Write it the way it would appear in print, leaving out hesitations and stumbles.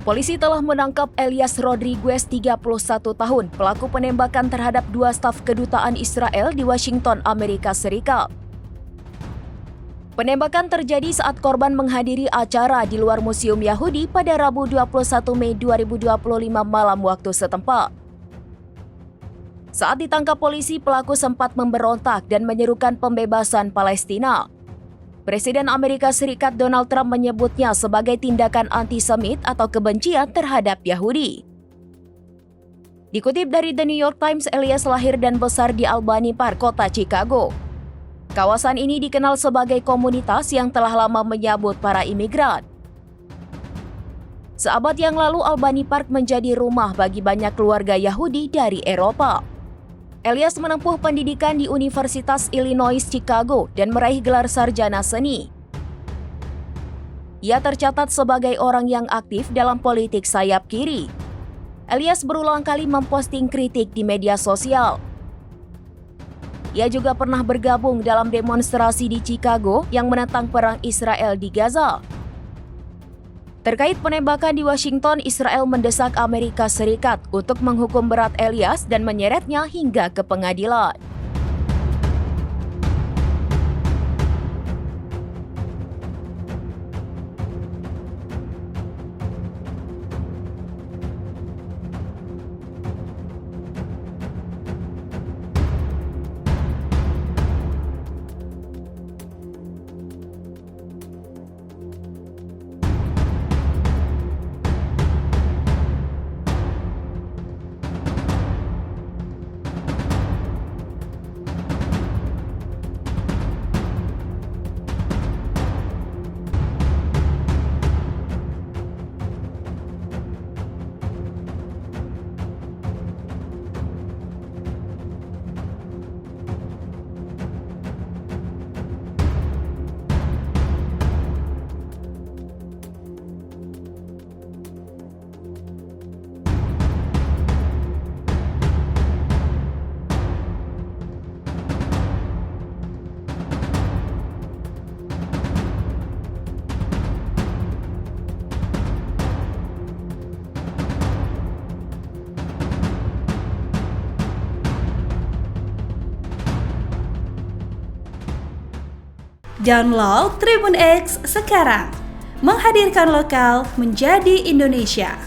Polisi telah menangkap Elias Rodriguez, 31 tahun, pelaku penembakan terhadap 2 staf kedutaan Israel di Washington, Amerika Serikat. Penembakan terjadi saat korban menghadiri acara di luar Museum Yahudi pada Rabu 21 Mei 2025 malam waktu setempat. Saat ditangkap polisi, pelaku sempat memberontak dan menyerukan pembebasan Palestina. Presiden Amerika Serikat Donald Trump menyebutnya sebagai tindakan antisemit atau kebencian terhadap Yahudi. Dikutip dari The New York Times, Elias lahir dan besar di Albany Park, kota Chicago. Kawasan ini dikenal sebagai komunitas yang telah lama menyambut para imigran. Seabad yang lalu, Albany Park menjadi rumah bagi banyak keluarga Yahudi dari Eropa. Elias menempuh pendidikan di Universitas Illinois Chicago dan meraih gelar sarjana seni. Ia tercatat sebagai orang yang aktif dalam politik sayap kiri. Elias berulang kali memposting kritik di media sosial. Ia juga pernah bergabung dalam demonstrasi di Chicago yang menentang perang Israel di Gaza. Terkait penembakan di Washington, Israel mendesak Amerika Serikat untuk menghukum berat Elias dan menyeretnya hingga ke pengadilan. Download Tribun X sekarang, menghadirkan lokal menjadi Indonesia.